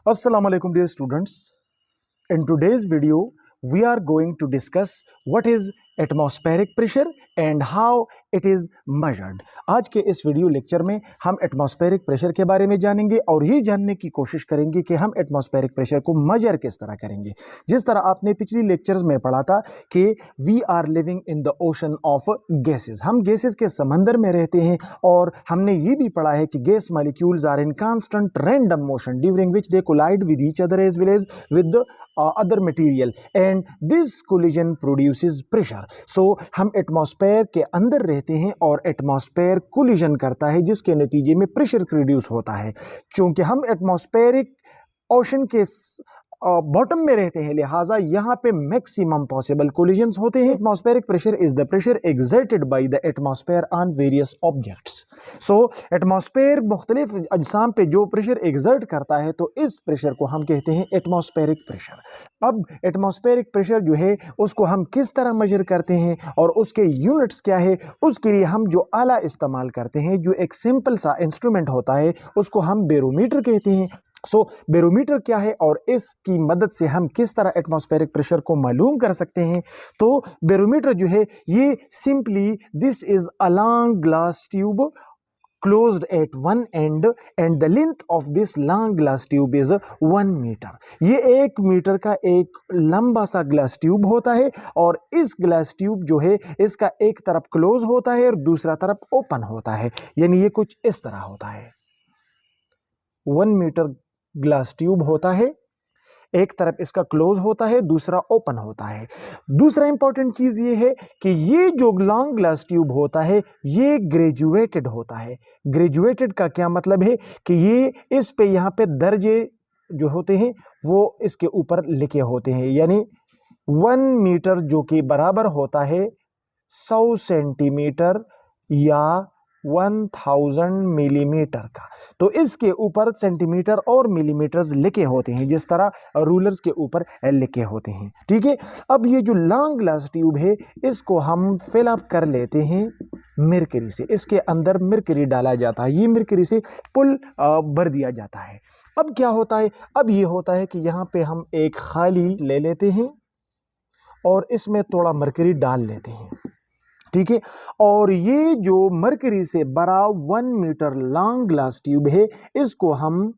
Assalamu alaikum dear students. In today's video, we are going to discuss what is atmospheric pressure and how it is measured. आज के इस video lecture में हम atmospheric pressure के बारे में जानेंगे और ये जानने की कोशिश करेंगे कि हम एटमॉस्फेरिक प्रेशर को मेजर किस तरह करेंगे। जिस तरह आपने पिछली लेक्चर्स में पढ़ा था कि we are living in the ocean of gases, हम गैसेस के समंदर में रहते हैं और हमने ये भी पढ़ा है कि gas molecules are in constant random motion during which they collide with each other as well as with other material and this collision produces pressure. So हम एटमॉस्फेयर के अंदर रहते हैं और एटमॉस्फेयर कोलिजन करता है जिसके नतीजे में प्रेशर प्रोड्यूस होता है। क्योंकि हम एटमॉस्फेरिक ओशन के बॉटम में रहते हैं, लिहाजा यहाँ पे मैक्सिमम पॉसिबल कोलिजन्स होते हैं। Atmospheric pressure is the pressure exerted by the atmosphere on various objects. So atmosphere मुख्तलिफ अजसाम पे जो प्रेशर एक्सर्ट करता है तो इस प्रेशर को हम कहते हैं एटमॉस्फेरिक प्रेशर। अब एटमॉस्फेरिक प्रेशर जो है उसको हम किस तरह मेजर करते हैं और उसके यूनिट्स क्या है, उसके लिए हम जो आला इस्तेमाल करते हैं, जो एक सिंपल सा इंस्ट्रूमेंट होता है, उसको हम बैरोमीटर कहते हैं। सो बैरोमीटर क्या है और इसकी मदद से हम किस तरह एटमॉस्फेरिक प्रेशर को मालूम कर सकते हैं। तो बैरोमीटर जो है ये simply this is a long glass tube closed at one end and the length of this long glass tube is 1 metre. ये 1 मीटर का एक लंबा सा ग्लास ट्यूब होता है और इस ग्लास ट्यूब जो है इसका एक तरफ क्लोज होता है और दूसरा तरफ ओपन होता है, यानी ये कुछ इस तरह होता है। 1 मीटर ग्लास ट्यूब होता है, एक तरफ इसका क्लोज होता है, दूसरा ओपन होता है। दूसरा इंपॉर्टेंट चीज ये है कि ये जो लॉन्ग ग्लास ट्यूब होता है ये ग्रेजुएटेड होता है। ग्रेजुएटेड का क्या मतलब है कि ये इस पे यहाँ पे दर्जे जो होते हैं वो इसके ऊपर लिखे होते हैं, यानी 1 मीटर जो कि बराबर होता है 100 सेंटीमीटर या 1000 मिलीमीटर का। तो इसके ऊपर सेंटीमीटर और मिलीमीटर्स लिखे होते हैं जिस तरह रूलर्स के ऊपर लिखे होते हैं, ठीक है। अब ये जो लॉन्ग ग्लास ट्यूब है इसको हम फिल अप कर लेते हैं मरकरी से। इसके अंदर मरकरी डाला जाता है, ये मरकरी से पुल भर दिया जाता है। अब क्या होता है, अब ये होता है कि यहाँ पे हम एक खाली ले लेते हैं और इसमें थोड़ा मरकरी डाल लेते हैं, ठीक है। और ये जो मरकरी से बड़ा 1 मीटर लॉन्ग ग्लास ट्यूब है इसको हम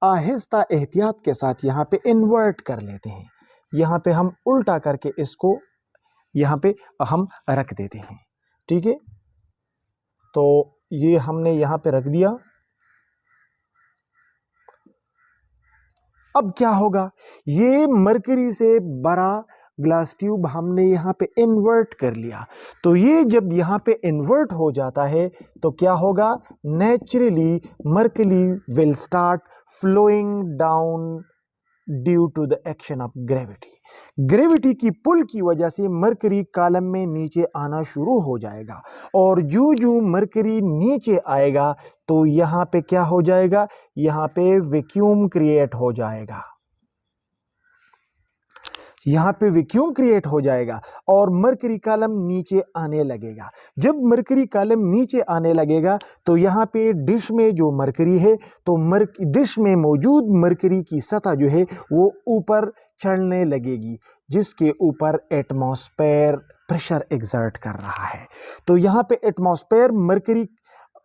आहिस्ता एहतियात के साथ यहाँ पे इन्वर्ट कर लेते हैं। यहाँ पे हम उल्टा करके इसको यहाँ पे हम रख देते हैं, ठीक है। तो ये हमने यहाँ पे रख दिया। अब क्या होगा, ये मरकरी से बड़ा ग्लास ट्यूब हमने यहाँ पे इन्वर्ट कर लिया। तो ये जब यहाँ पे इन्वर्ट हो जाता है तो क्या होगा, naturally mercury will start flowing down due to the action of gravity. Gravity की पुल की वजह से मरकरी कॉलम में नीचे आना शुरू हो जाएगा और जो जो मरकरी नीचे आएगा तो यहाँ पे क्या हो जाएगा, यहाँ पे वैक्यूम क्रिएट हो जाएगा, यहाँ पे वैक्यूम क्रिएट हो जाएगा और मरकरी कॉलम नीचे आने लगेगा। जब मरकरी कॉलम नीचे आने लगेगा तो यहाँ पे डिश में जो मरकरी है तो डिश में मौजूद मरकरी की सतह जो है वो ऊपर चढ़ने लगेगी जिसके ऊपर एटमॉस्फेयर प्रेशर एक्सर्ट कर रहा है। तो यहाँ पे एटमॉस्फेयर मरकरी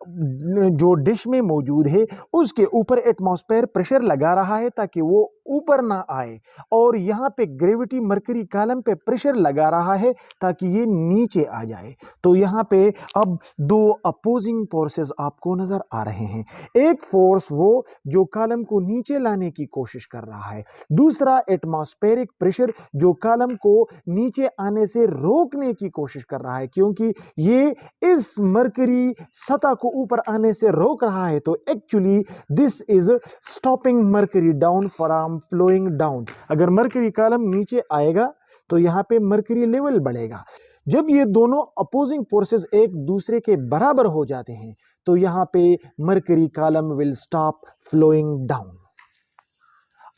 जो डिश में मौजूद है उसके ऊपर एटमॉस्फेयर प्रेशर लगा रहा है ताकि वो ऊपर ना आए और यहाँ पे ग्रेविटी मरकरी कॉलम पे प्रेशर लगा रहा है ताकि ये नीचे आ जाए। तो यहाँ पे अब दो अपोजिंग फोर्सेस आपको नजर आ रहे हैं। एक फोर्स वो जो कॉलम को नीचे लाने की कोशिश कर रहा है, दूसरा एटमॉस्फेरिक प्रेशर जो कॉलम को नीचे आने से रोकने की कोशिश कर रहा है, क्योंकि ये इस मरकरी सतह को ऊपर आने से रोक रहा है। तो actually this is stopping mercury down from flowing down. अगर मरकरी कॉलम नीचे आएगा तो यहाँ पे मरकरी लेवल बढ़ेगा। जब ये दोनों अपोजिंग फोर्सेस एक दूसरे के बराबर हो जाते हैं तो यहाँ पे mercury column will stop flowing down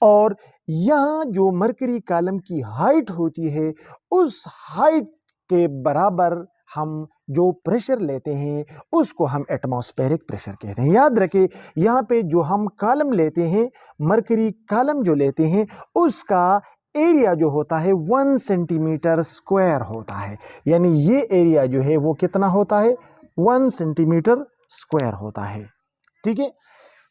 और यहाँ जो मरकरी कॉलम की हाइट होती है उस हाइट के बराबर हम जो प्रेशर लेते हैं उसको हम एटमॉस्फेरिक प्रेशर कहते हैं। याद रखें, यहाँ पे जो हम कॉलम लेते हैं, मरकरी कॉलम जो लेते हैं, उसका एरिया जो होता है 1 सेंटीमीटर स्क्वायर होता है। यानी ये एरिया जो है वो कितना होता है, 1 सेंटीमीटर स्क्वायर होता है। ठीक है।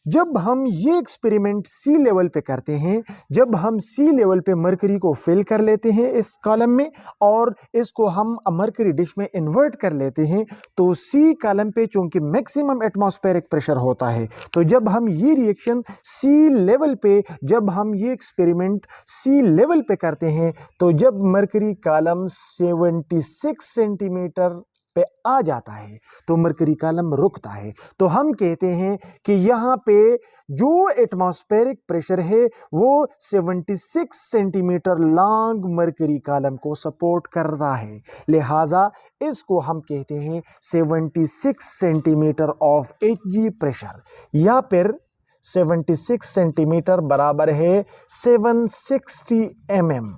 जब हम ये एक्सपेरिमेंट सी लेवल पे करते हैं, जब हम सी लेवल पे मरकरी को फिल कर लेते हैं इस कॉलम में और इसको हम मरकरी डिश में इन्वर्ट कर लेते हैं, तो सी कॉलम पे चूंकि मैक्सिमम एटमॉस्फेरिक प्रेशर होता है, तो जब हम ये रिएक्शन सी लेवल पे, जब हम ये एक्सपेरिमेंट सी लेवल पे करते हैं, तो जब मरकरी कॉलम 76 सेंटीमीटर पे आ जाता है तो मरकरी कॉलम रुकता है। तो हम कहते हैं कि यहाँ पे जो एटमॉस्फेरिक प्रेशर है वो 76 सेंटीमीटर लॉन्ग मरकरी कॉलम को सपोर्ट कर रहा है, लिहाजा इसको हम कहते हैं 76 सेंटीमीटर ऑफ Hg प्रेशर, या फिर 76 सेंटीमीटर बराबर है 760 mm।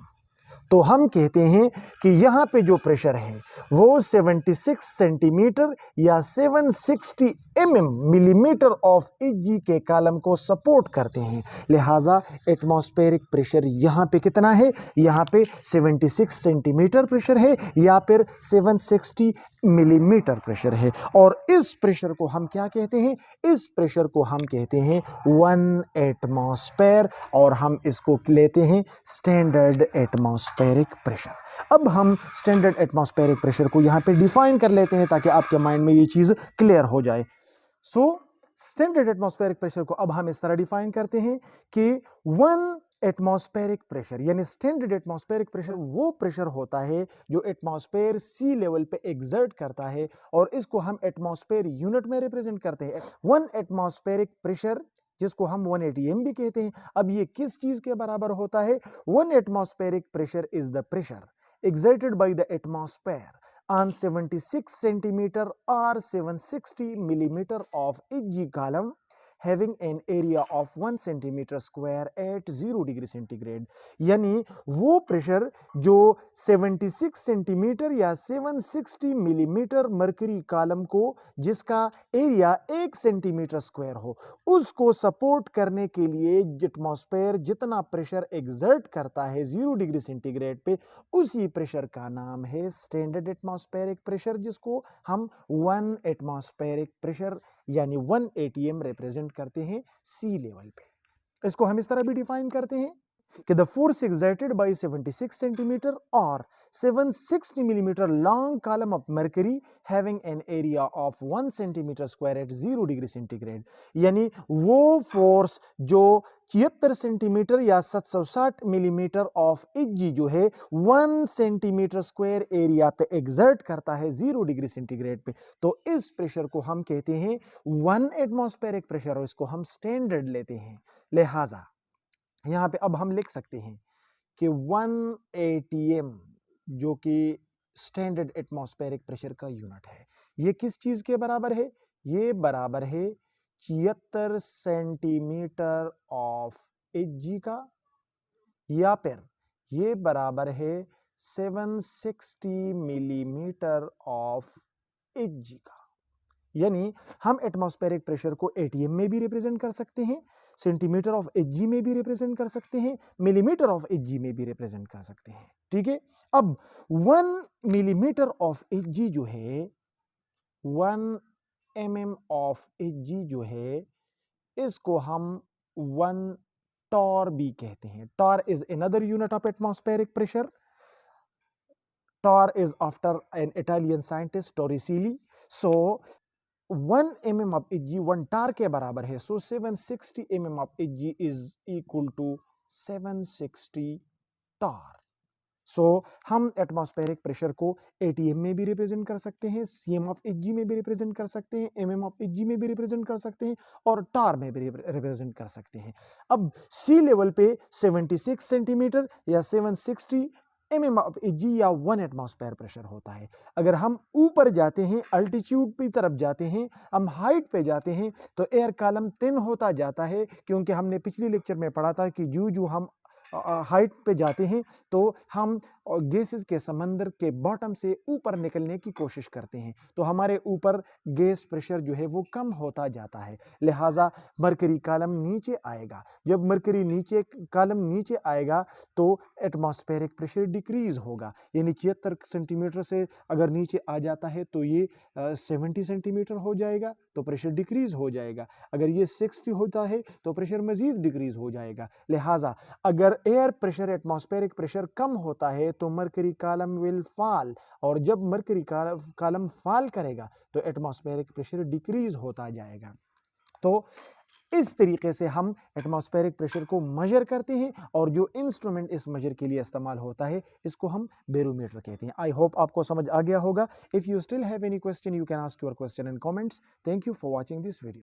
तो हम कहते हैं कि यहाँ पे जो प्रेशर है वो 76 सेंटीमीटर या 760 मिलीमीटर ऑफ Hg के कॉलम को सपोर्ट करते हैं, लिहाजा एटमॉस्फेरिक प्रेशर यहाँ पे कितना है, यहाँ पे 76 सेंटीमीटर प्रेशर है या फिर 760 मिलीमीटर प्रेशर है। और इस प्रेशर को हम क्या कहते हैं, इस प्रेशर को हम कहते हैं 1 एटमॉस्फेयर, और हम इसको लेते हैं स्टैंडर्ड एटमॉस्फेरिक प्रेशर। अब हम स्टैंडर्ड एटमॉस्फेरिक प्रेशर को यहाँ पे डिफाइन कर लेते हैं ताकि आपके माइंड में ये चीज़ क्लियर हो जाए। सो स्टैंडर्ड एटमॉस्फेरिक प्रेशर को अब हम इस तरह डिफाइन करते हैं कि 1 एटमॉस्फेरिक प्रेशर, यानी स्टैंडर्ड एटमॉस्फेरिक प्रेशर वो प्रेशर होता है जो एटमॉस्फेयर सी लेवल पे एग्जर्ट करता है, और इसको हम एटमॉस्फेयर यूनिट में रिप्रेजेंट करते हैं। 1 एटमॉस्फेरिक प्रेशर जिसको हम 1 atm भी कहते हैं। अब ये किस चीज के बराबर होता है, 1 atmospheric pressure is the pressure exerted by the atmosphere on 76 centimeter or 760 millimeter of Hg column having an area of 1 centimeter square at 0 degree centigrade. यानी वो प्रेशर जो 76 सेंटीमीटर या 760 मिलीमीटर मरकरी कॉलम को, जिसका एरिया 1 सेंटीमीटर स्क्वायर हो, उसको support करने के लिए एटमॉस्फेयर जितना प्रेशर एग्जर्ट करता है 0 डिग्री सेंटीग्रेड पे, उसी प्रेशर का नाम है स्टैंडर्ड एटमॉस्फेरिक प्रेशर, जिसको हम 1 एटमॉस्फेरिक प्रेशर यानी 1 atm रिप्रेजेंट करते हैं सी लेवल पे। इसको हम इस तरह भी डिफाइन करते हैं कि the force exerted by 76 centimeter or 760 millimeter long column of mercury having an area of 1 centimeter square at 0 degree centigrade. यानी वो फोर्स जो 76 सेंटीमीटर या 760 मिलीमीटर ऑफ Hg जो है 1 सेंटीमीटर स्क्वायर एरिया पे एग्जर्ट करता है 0 डिग्री सेंटीग्रेड पे, तो इस प्रेशर को हम कहते हैं 1 एटमॉस्फेरिक प्रेशर, और इसको हम स्टैंडर्ड लेते हैं। लिहाजा यहाँ पे अब हम लिख सकते हैं कि 1 atm जो कि स्टैंडर्ड एटमॉस्फेरिक प्रेशर का यूनिट है, ये किस चीज के बराबर है, ये बराबर है 76 सेंटीमीटर ऑफ Hg का, या फिर ये बराबर है 760 मिलीमीटर ऑफ Hg का। यानी हम एटमॉस्फेरिक प्रेशर को एटीएम में भी रिप्रेजेंट कर सकते हैं, सेंटीमीटर ऑफ Hg में भी रिप्रेजेंट कर सकते हैं, मिलीमीटर ऑफ Hg में भी रिप्रेजेंट कर सकते हैं। ठीक है। अब 1 मिलीमीटर ऑफ Hg जो है, 1 mm ऑफ Hg जो है, इसको हम 1 टॉर भी कहते हैं। Torr is another unit of atmospheric pressure. Torr is after an Italian scientist Torricelli. So 1 mm of Hg 1 torr के बराबर है, so 760 mm of Hg is equal to 760 torr. So हम एटमॉस्फेरिक प्रेशर को ATM में भी represent कर सकते हैं, सीएम ऑफ Hg में भी रिप्रेजेंट कर सकते हैं, mm ऑफ Hg में भी रिप्रेजेंट कर सकते हैं, और टार में भी रिप्रेजेंट कर सकते हैं। अब सी लेवल पे 76 सेंटीमीटर या 760 mm ऑफ Hg या 1 एटमॉस्फेयर प्रेशर होता है। अगर हम ऊपर जाते हैं, अल्टीट्यूड की तरफ जाते हैं, हम हाइट पे जाते हैं, तो एयर कॉलम थिन होता जाता है, क्योंकि हमने पिछले लेक्चर में पढ़ा था कि जो हम हाइट पे जाते हैं तो हम गैसेस के समंदर के बॉटम से ऊपर निकलने की कोशिश करते हैं, तो हमारे ऊपर गैस प्रेशर जो है वो कम होता जाता है, लिहाजा मरकरी कॉलम नीचे आएगा। जब मरकरी नीचे कॉलम नीचे आएगा तो एटमॉस्फेरिक प्रेशर डिक्रीज होगा, यानी 76 सेंटीमीटर से अगर नीचे आ जाता है तो ये 70 सेंटीमीटर हो जाएगा, तो प्रेशर डिक्रीज हो जाएगा। अगर ये 60 होता है तो प्रेशर मजीद डिक्रीज हो जाएगा। लिहाजा अगर एयर प्रेशर एटमॉस्फेरिक प्रेशर कम होता है तो मरकरी कॉलम विल फॉल, और जब मरकरी कॉलम फॉल करेगा तो एटमॉस्फेरिक प्रेशर डिक्रीज होता जाएगा। तो इस तरीके से हम एटमॉस्फेरिक प्रेशर को मेजर करते हैं, और जो इंस्ट्रूमेंट इस मेजर के लिए इस्तेमाल होता है इसको हम बैरोमीटर कहते हैं। आई होप आपको समझ आ गया होगा। If you still have any question you can ask your question in comments. Thank you for watching this video.